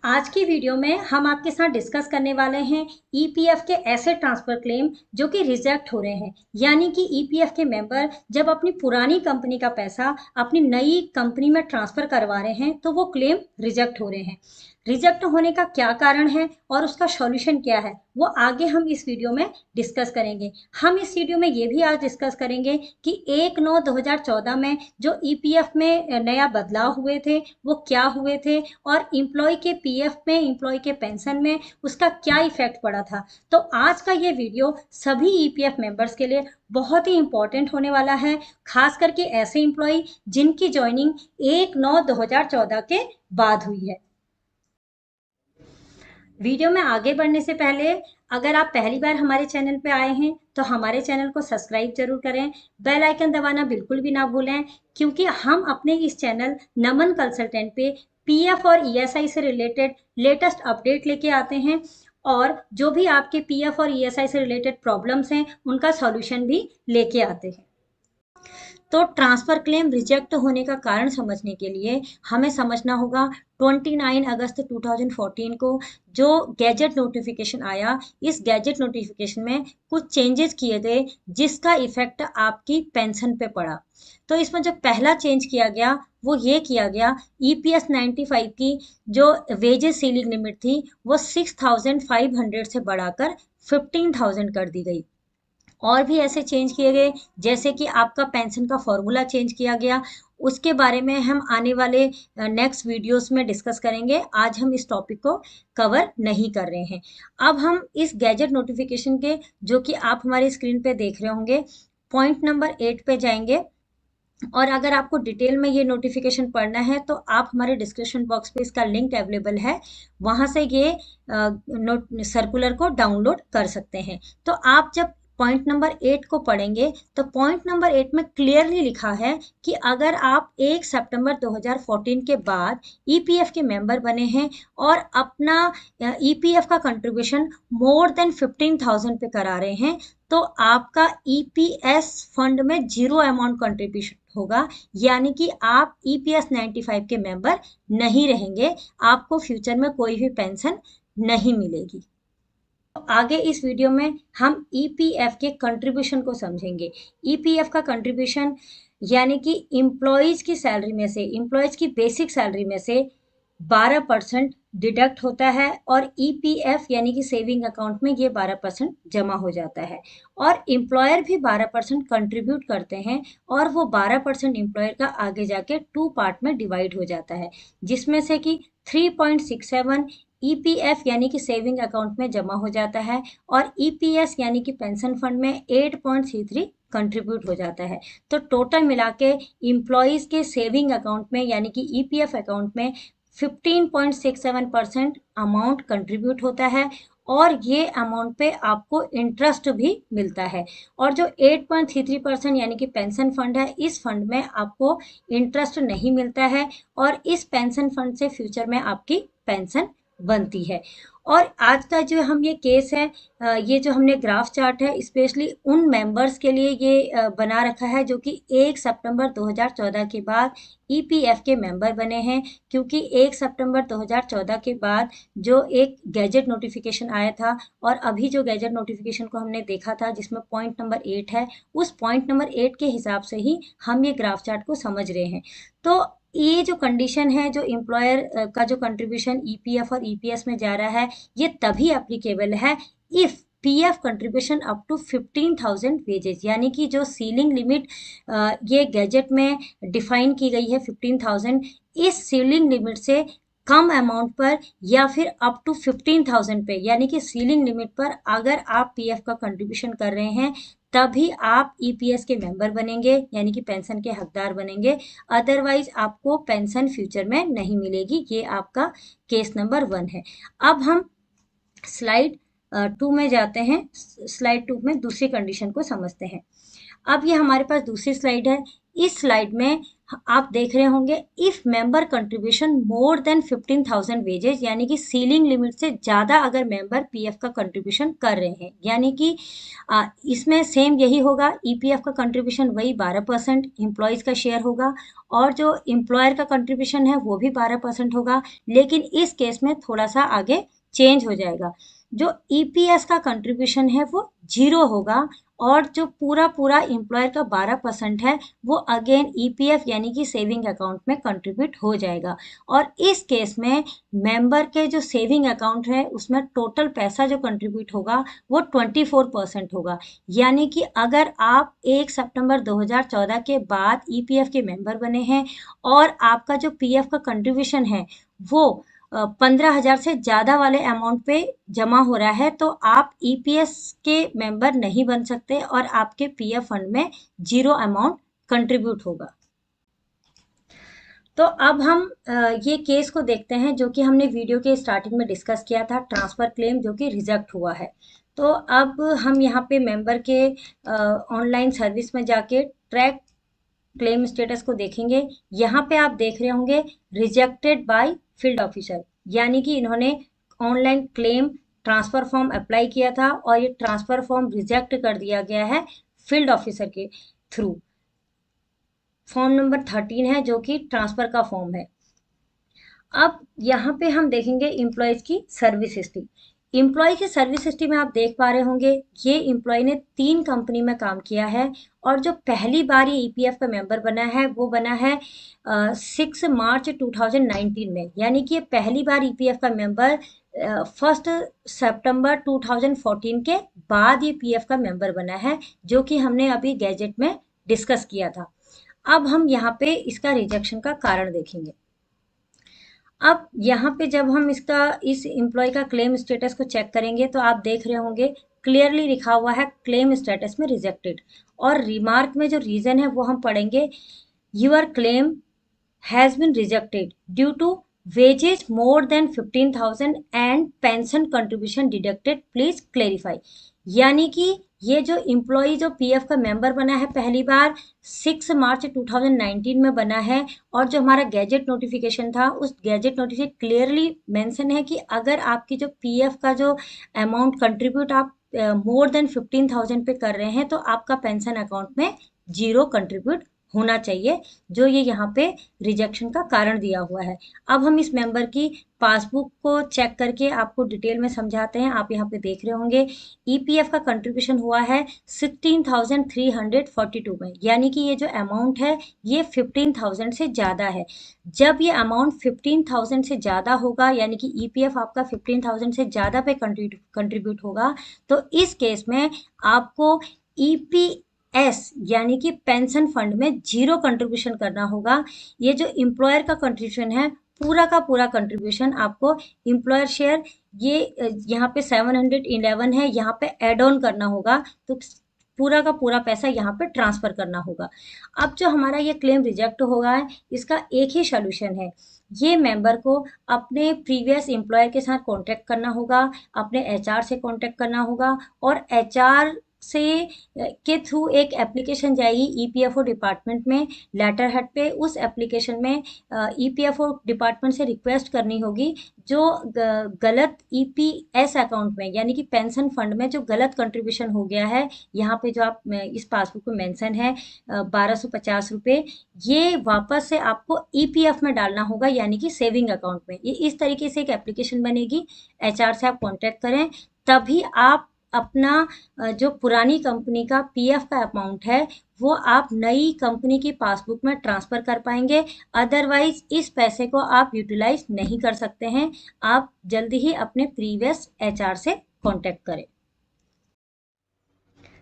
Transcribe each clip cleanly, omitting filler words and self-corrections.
आज की वीडियो में हम आपके साथ डिस्कस करने वाले हैं ईपीएफ के ऐसे ट्रांसफर क्लेम जो कि रिजेक्ट हो रहे हैं। यानी कि ईपीएफ के मेंबर जब अपनी पुरानी कंपनी का पैसा अपनी नई कंपनी में ट्रांसफर करवा रहे हैं तो वो क्लेम रिजेक्ट हो रहे हैं। रिजेक्ट होने का क्या कारण है और उसका सॉल्यूशन क्या है वो आगे हम इस वीडियो में डिस्कस करेंगे। हम इस वीडियो में ये भी आज डिस्कस करेंगे कि 1/9/2014 में जो ईपीएफ में नया बदलाव हुए थे वो क्या हुए थे और एम्प्लॉय के पीएफ में, एम्प्लॉय के पेंशन में उसका क्या इफेक्ट पड़ा था। तो आज का ये वीडियो सभी ईपीएफ मेंबर्स के लिए बहुत ही इंपॉर्टेंट होने वाला है, खास करके ऐसे एम्प्लॉय जिनकी ज्वाइनिंग 1/9/2014 के बाद हुई है। वीडियो में आगे बढ़ने से पहले अगर आप पहली बार हमारे चैनल पे आए हैं तो हमारे चैनल को सब्सक्राइब जरूर करें, बेल आइकन दबाना बिल्कुल भी ना भूलें, क्योंकि हम अपने इस चैनल नमन कंसल्टेंट पे पीएफ और ईएसआई से रिलेटेड लेटेस्ट अपडेट लेके आते हैं और जो भी आपके पीएफ और ईएसआई से रिलेटेड प्रॉब्लम्स हैं उनका सॉल्यूशन भी लेके आते हैं। तो ट्रांसफर क्लेम रिजेक्ट होने का कारण समझने के लिए हमें समझना होगा 29 अगस्त 2014 को जो गैजेट नोटिफिकेशन आया, इस गैजेट नोटिफिकेशन में कुछ चेंजेस किए गए जिसका इफेक्ट आपकी पेंशन पे पड़ा। तो इसमें जो पहला चेंज किया गया वो ये किया गया, ईपीएस 95 की जो वेजेस सीलिंग लिमिट थी वो 6500 से बढ़ाकर 15,000 कर दी गई। और भी ऐसे चेंज किए गए जैसे कि आपका पेंशन का फॉर्मूला चेंज किया गया। उसके बारे में हम आने वाले नेक्स्ट वीडियोस में डिस्कस करेंगे। आज हम इस टॉपिक को कवर नहीं कर रहे हैं। अब हम इस गैजेट नोटिफिकेशन के, जो कि आप हमारी स्क्रीन पे देख रहे होंगे, पॉइंट नंबर 8 पे जाएंगे और अगर आपको डिटेल में ये नोटिफिकेशन पढ़ना है तो आप हमारे डिस्क्रिप्शन बॉक्स पे इसका लिंक अवेलेबल है, वहां से ये सर्कुलर को डाउनलोड कर सकते हैं। तो आप जब पॉइंट नंबर 8 को पढ़ेंगे तो पॉइंट नंबर 8 में क्लियरली लिखा है कि अगर आप 1 सितंबर 2014 के बाद ईपीएफ के मेंबर बने हैं और अपना ईपीएफ का कंट्रीब्यूशन मोर देन 15,000 पे करा रहे हैं तो आपका ईपीएस फंड में जीरो अमाउंट कंट्रीब्यूशन होगा। यानी कि आप ईपीएस 95 के मेंबर नहीं रहेंगे, आपको फ्यूचर में कोई भी पेंशन नहीं मिलेगी। आगे इस वीडियो में हम ईपीएफ के कंट्रीब्यूशन को समझेंगे। ईपीएफ का कंट्रीब्यूशन यानी कि एम्प्लॉयज की सैलरी में से, एम्प्लॉयज की बेसिक सैलरी में से 12% डिडक्ट होता है और ईपीएफ यानी कि सेविंग अकाउंट में ये 12% जमा हो जाता है और एम्प्लॉयर भी 12% कंट्रीब्यूट करते हैं और वो 12% एम्प्लॉयर का आगे जाके 2 पार्ट में डिवाइड हो जाता है, जिसमें से कि 3.67 ईपीएफ यानी कि सेविंग अकाउंट में जमा हो जाता है और ईपीएस यानी कि पेंशन फंड में 8.33 कंट्रीब्यूट हो जाता है। तो टोटल मिला के एम्प्लॉयज के सेविंग अकाउंट में यानी कि ईपीएफ अकाउंट में 15.67% अमाउंट कंट्रीब्यूट होता है और ये अमाउंट पे आपको इंटरेस्ट भी मिलता है। और जो 8.33% यानी कि पेंशन फंड है, इस फंड में आपको इंटरेस्ट नहीं मिलता है और इस पेंशन फंड से फ्यूचर में आपकी पेंशन बनती है। और आज का जो हम ये केस है, ये जो हमने ग्राफ चार्ट है स्पेशली उन मेंबर्स के लिए ये बना रखा है जो कि 1 सितंबर 2014 के बाद ईपीएफ के मेंबर बने हैं, क्योंकि 1 सितंबर 2014 के बाद जो एक गैजेट नोटिफिकेशन आया था और अभी जो गैजेट नोटिफिकेशन को हमने देखा था जिसमें पॉइंट नंबर 8 है, उस पॉइंट नंबर 8 के हिसाब से ही हम ये ग्राफ चार्ट को समझ रहे हैं। तो ये जो कंडीशन है, जो एम्प्लॉयर का जो कंट्रीब्यूशन ईपीएफ और ईपीएस में जा रहा है, ये तभी एप्लीकेबल है if PF contribution up to 15,000 wages, यानी कि जो सीलिंग लिमिट ये गैजेट में डिफाइन की गई है 15,000, इस सीलिंग लिमिट से कम अमाउंट पर या फिर अप टू 15,000 पे, यानी कि सीलिंग लिमिट पर अगर आप पीएफ का कंट्रीब्यूशन कर रहे हैं तभी आप ईपीएस के मेंबर बनेंगे यानी कि पेंशन के हकदार बनेंगे। अदरवाइज आपको पेंशन फ्यूचर में नहीं मिलेगी। ये आपका केस नंबर 1 है। अब हम स्लाइड 2 में जाते हैं। स्लाइड 2 में दूसरी कंडीशन को समझते हैं। अब ये हमारे पास दूसरी स्लाइड है। इस स्लाइड में आप देख रहे होंगे if member contribution more than 15,000 wages, यानी कि सीलिंग लिमिट से ज़्यादा अगर मेंबर पीएफ का कंट्रीब्यूशन कर रहे हैं, यानी कि इसमें सेम यही होगा, ईपीएफ का कंट्रीब्यूशन वही 12% एम्प्लॉयज़ का शेयर होगा और जो एम्प्लॉयर का कंट्रीब्यूशन है वो भी 12% होगा, लेकिन इस केस में थोड़ा सा आगे चेंज हो जाएगा। जो ईपीएस का कंट्रीब्यूशन है वो 0 होगा और जो पूरा पूरा एम्प्लॉयर का 12% है वो अगेन ईपीएफ यानी कि सेविंग अकाउंट में कंट्रीब्यूट हो जाएगा। और इस केस में मेंबर के जो सेविंग अकाउंट है उसमें टोटल पैसा जो कंट्रीब्यूट होगा वो 24% होगा। यानी कि अगर आप 1 सितंबर 2014 के बाद ईपीएफ के मेंबर बने हैं और आपका जो पीएफ का कंट्रीब्यूशन है वो 15,000 से ज़्यादा वाले अमाउंट पे जमा हो रहा है, तो आप ईपीएस के मेंबर नहीं बन सकते और आपके पीएफ फंड में 0 अमाउंट कंट्रीब्यूट होगा। तो अब हम ये केस को देखते हैं जो कि हमने वीडियो के स्टार्टिंग में डिस्कस किया था, ट्रांसफ़र क्लेम जो कि रिजेक्ट हुआ है। तो अब हम यहाँ पे मेंबर के ऑनलाइन सर्विस में जाके ट्रैक क्लेम स्टेटस को देखेंगे। यहाँ पे आप देख रहे होंगे रिजेक्टेड बाय फील्ड ऑफिसर, यानी कि इन्होंने online claim transfer form apply किया था और ये ट्रांसफर फॉर्म रिजेक्ट कर दिया गया है फील्ड ऑफिसर के थ्रू। फॉर्म नंबर 13 है जो कि ट्रांसफर का फॉर्म है। अब यहाँ पे हम देखेंगे एम्प्लॉयज की सर्विस हिस्ट्री। एम्प्लॉय की सर्विस हिस्ट्री में आप देख पा रहे होंगे ये एम्प्लॉय ने 3 कंपनी में काम किया है और जो पहली बार ये ईपीएफ का मेंबर बना है वो बना है 6 मार्च 2019 में, यानी कि ये पहली बार ईपीएफ का मेंबर 1 सितंबर 2014 के बाद ये पीएफ का मेंबर बना है, जो कि हमने अभी गैजेट में डिस्कस किया था। अब हम यहाँ पे इसका रिजेक्शन का कारण देखेंगे। अब यहाँ पे जब हम इस एम्प्लॉय का क्लेम स्टेटस को चेक करेंगे तो आप देख रहे होंगे क्लियरली लिखा हुआ है क्लेम स्टेटस में रिजेक्टेड, और रिमार्क में जो रीजन है वो हम पढ़ेंगे, your claim has been rejected due to wages more than 15,000 and pension contribution deducted, please clarify। यानी कि ये जो एम्प्लॉय जो पीएफ का मेंबर बना है पहली बार 6 मार्च 2019 में बना है, और जो हमारा गैजेट नोटिफिकेशन था उस गैजेट नोटिफिकेशन क्लियरली मेंशन है कि अगर आपकी जो पीएफ का जो अमाउंट कंट्रीब्यूट आप मोर देन 15,000 पे कर रहे हैं तो आपका पेंशन अकाउंट में 0 कंट्रीब्यूट होना चाहिए, जो ये यहाँ पे रिजेक्शन का कारण दिया हुआ है। अब हम इस मेंबर की पासबुक को चेक करके आपको डिटेल में समझाते हैं। आप यहाँ पे देख रहे होंगे ईपीएफ का कंट्रीब्यूशन हुआ है 16,342 में, यानी कि ये जो अमाउंट है ये 15,000 से ज़्यादा है। जब ये अमाउंट 15,000 से ज़्यादा होगा, यानी कि ईपीएफ आपका 15,000 से ज़्यादा पे कंट्रीब्यूट होगा, तो इस केस में आपको ईपीएस यानी कि पेंशन फंड में 0 कंट्रीब्यूशन करना होगा। ये जो एम्प्लॉयर का कंट्रीब्यूशन है पूरा का पूरा कंट्रीब्यूशन आपको एम्प्लॉयर शेयर ये यहाँ पे 711 है, यहाँ पे एड ऑन करना होगा, तो पूरा का पूरा पैसा यहाँ पे ट्रांसफर करना होगा। अब जो हमारा ये क्लेम रिजेक्ट होगा है इसका एक ही सोल्यूशन है, ये मेंबर को अपने प्रीवियस एम्प्लॉयर के साथ कांटेक्ट करना होगा, अपने एचआर से कांटेक्ट करना होगा, और एचआर से के थ्रू एक एप्लीकेशन जाएगी ईपीएफओ डिपार्टमेंट में लेटर हेड पे। उस एप्लीकेशन में ईपीएफओ डिपार्टमेंट से रिक्वेस्ट करनी होगी जो गलत ईपीएस अकाउंट में यानी कि पेंशन फंड में जो गलत कंट्रीब्यूशन हो गया है, यहाँ पे जो आप इस पासबुक में मेंशन है 1250 रुपये, ये वापस से आपको ईपीएफ में डालना होगा यानी कि सेविंग अकाउंट में। ये इस तरीके से एक एप्लीकेशन बनेगी, एचआर से आप कॉन्टेक्ट करें, तभी आप अपना जो पुरानी कंपनी का पीएफ का अमाउंट है वो आप नई कंपनी की पासबुक में ट्रांसफ़र कर पाएंगे। अदरवाइज इस पैसे को आप यूटिलाइज नहीं कर सकते हैं। आप जल्दी ही अपने प्रीवियस एचआर से कांटेक्ट करें।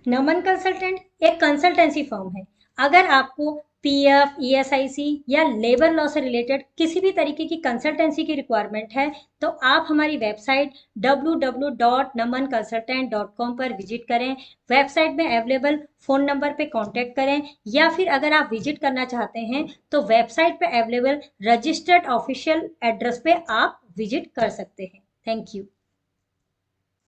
नमन कंसल्टेंट एक कंसल्टेंसी फर्म है। अगर आपको पीएफ, ईएसआईसी या लेबर लॉ से रिलेटेड किसी भी तरीके की कंसल्टेंसी की रिक्वायरमेंट है तो आप हमारी वेबसाइट www.namanconsultant.com पर विजिट करें। वेबसाइट में अवेलेबल फ़ोन नंबर पे कांटेक्ट करें, या फिर अगर आप विजिट करना चाहते हैं तो वेबसाइट पे अवेलेबल रजिस्टर्ड ऑफिशियल एड्रेस पे आप विजिट कर सकते हैं। Thank you.